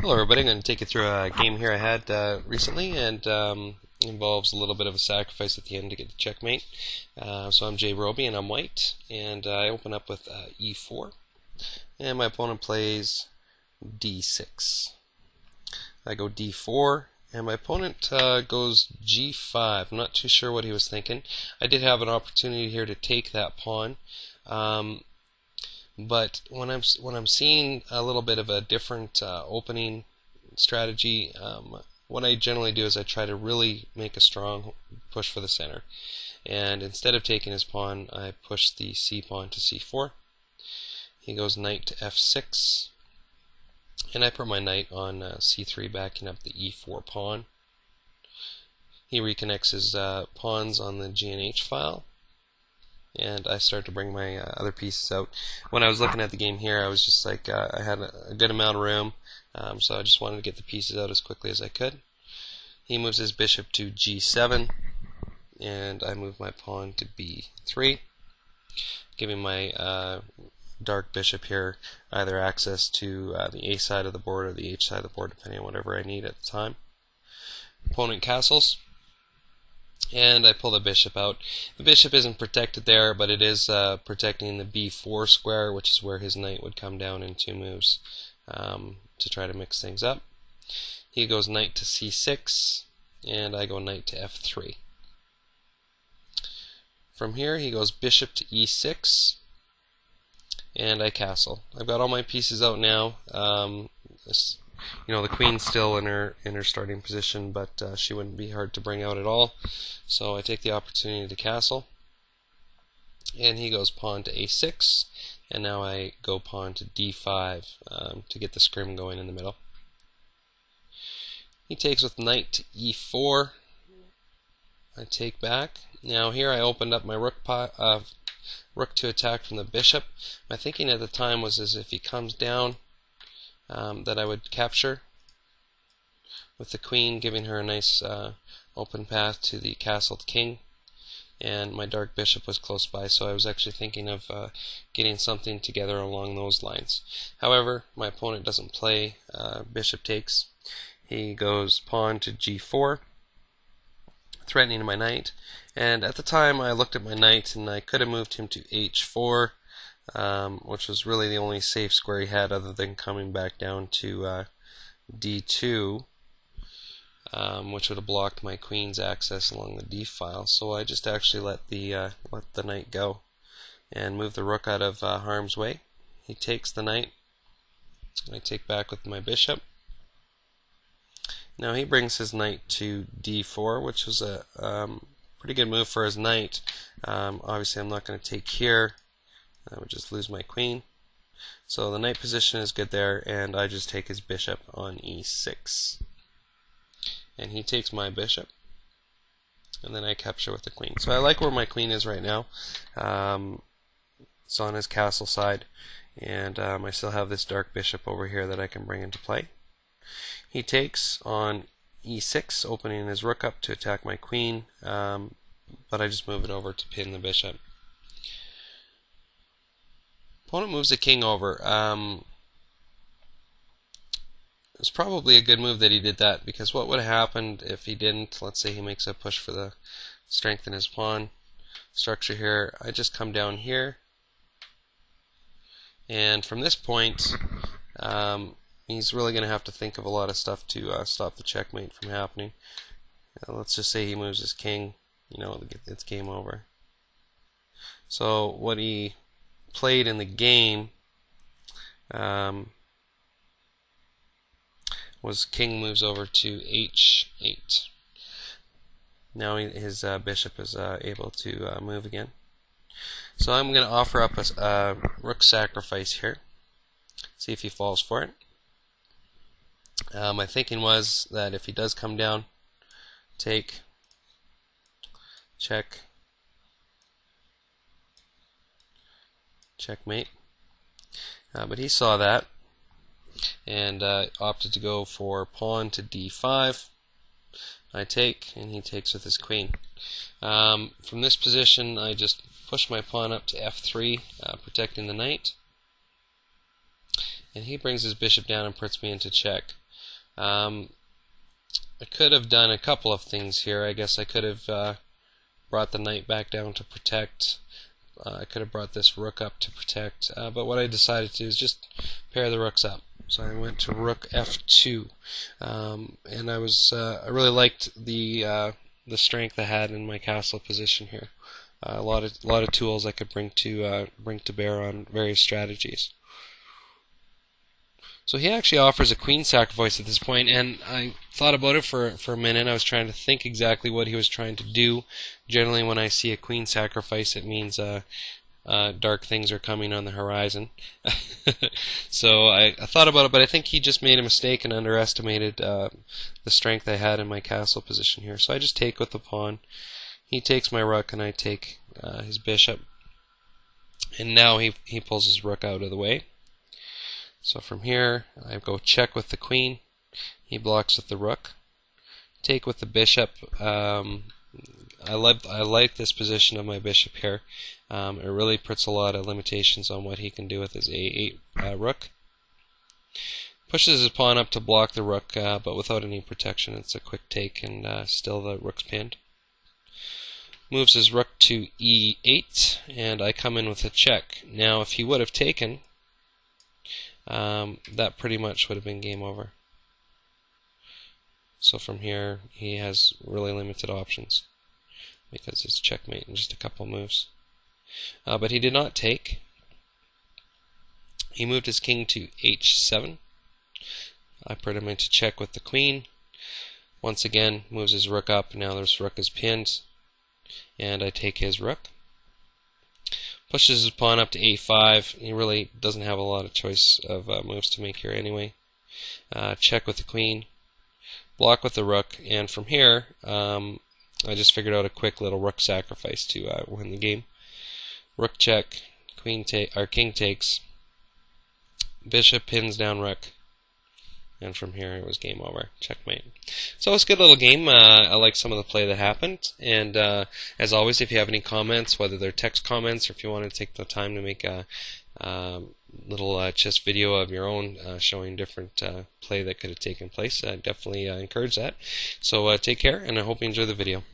Hello everybody, I'm going to take you through a game here I had recently, and involves a little bit of a sacrifice at the end to get the checkmate. So I'm jrobi and I'm white, and I open up with e4, and my opponent plays d6. I go d4, and my opponent goes g5. I'm not too sure what he was thinking. I did have an opportunity here to take that pawn. But when I'm seeing a little bit of a different opening strategy, what I generally do is I try to really make a strong push for the center. And instead of taking his pawn, I push the c pawn to c4. He goes knight to f6, and I put my knight on c3, backing up the e4 pawn. He reconnects his pawns on the g and h file, and I start to bring my other pieces out. When I was looking at the game here, I was just like, I had a good amount of room, so I just wanted to get the pieces out as quickly as I could. He moves his bishop to g7, and I move my pawn to b3, giving my dark bishop here either access to the a side of the board or the h side of the board, depending on whatever I need at the time. Opponent castles, and I pull the bishop out. The bishop isn't protected there, but it is protecting the b4 square, which is where his knight would come down in 2 moves to try to mix things up. He goes knight to c6, and I go knight to f3. From here, he goes bishop to e6, and I castle. I've got all my pieces out now. The queen's still in her starting position, but she wouldn't be hard to bring out at all. So I take the opportunity to castle, and he goes pawn to a6, and now I go pawn to d5 to get the scrim going in the middle. He takes with knight to e4. I take back. Now here I opened up my rook to attack from the bishop. My thinking at the time was as if he comes down, that I would capture with the queen, giving her a nice open path to the castled king, and my dark bishop was close by, so I was actually thinking of getting something together along those lines. However, my opponent doesn't play bishop takes. He goes pawn to g4, threatening my knight, and at the time I looked at my knight and I could have moved him to h4, which was really the only safe square he had other than coming back down to d2, which would have blocked my queen's access along the d file. So I just actually let the knight go and move the rook out of harm's way. He takes the knight, and I take back with my bishop. Now he brings his knight to d4, which was a pretty good move for his knight. Obviously I'm not going to take here. I would just lose my queen. So the knight position is good there, and I just take his bishop on e6. And he takes my bishop, and then I capture with the queen. So I like where my queen is right now. It's on his castle side, and I still have this dark bishop over here that I can bring into play. He takes on e6, opening his rook up to attack my queen, but I just move it over to pin the bishop. Opponent moves the king over. It's probably a good move that he did that, because what would have happened if he didn't? Let's say he makes a push for the strength in his pawn structure here. I just come down here, and from this point, he's really going to have to think of a lot of stuff to stop the checkmate from happening. Let's just say he moves his king. It's game over. So what he played in the game was king moves over to h8. Now his bishop is able to move again. So I'm going to offer up a rook sacrifice here. See if he falls for it. My thinking was that if he does come down, take, check, checkmate. But he saw that and opted to go for pawn to d5. I take, and he takes with his queen. From this position, I just push my pawn up to f3, protecting the knight. And he brings his bishop down and puts me into check. I could have done a couple of things here. I guess I could have brought the knight back down to protect. I could have brought this rook up to protect, but what I decided to do is just pair the rooks up. So I went to rook f2, and I really liked the strength I had in my castle position here. A lot of tools I could bring to bear on various strategies. So he actually offers a queen sacrifice at this point, and I thought about it for a minute. I was trying to think exactly what he was trying to do. Generally, when I see a queen sacrifice, it means dark things are coming on the horizon. So I thought about it, but I think he just made a mistake and underestimated the strength I had in my castle position here. So I just take with the pawn. He takes my rook, and I take his bishop. And now he pulls his rook out of the way. So from here, I go check with the queen. He blocks with the rook. Take with the bishop. I like this position of my bishop here. It really puts a lot of limitations on what he can do with his a8 rook. Pushes his pawn up to block the rook, but without any protection. It's a quick take, and still the rook's pinned. Moves his rook to e8, and I come in with a check. Now, if he would have taken, that pretty much would have been game over. So from here, he has really limited options because it's checkmate in just a couple moves. But he did not take. He moved his king to h7. I put him into check with the queen. Once again, moves his rook up. Now this rook is pinned, and I take his rook. Pushes his pawn up to a5. He really doesn't have a lot of choice of moves to make here anyway. Check with the queen. Block with the rook. And from here, I just figured out a quick little rook sacrifice to win the game. Rook check. King takes. Bishop pins down rook. And from here, it was game over. Checkmate. So it's a good little game. I like some of the play that happened. And as always, if you have any comments, whether they're text comments or if you want to take the time to make a little chess video of your own showing different play that could have taken place, I definitely encourage that. So take care, and I hope you enjoy the video.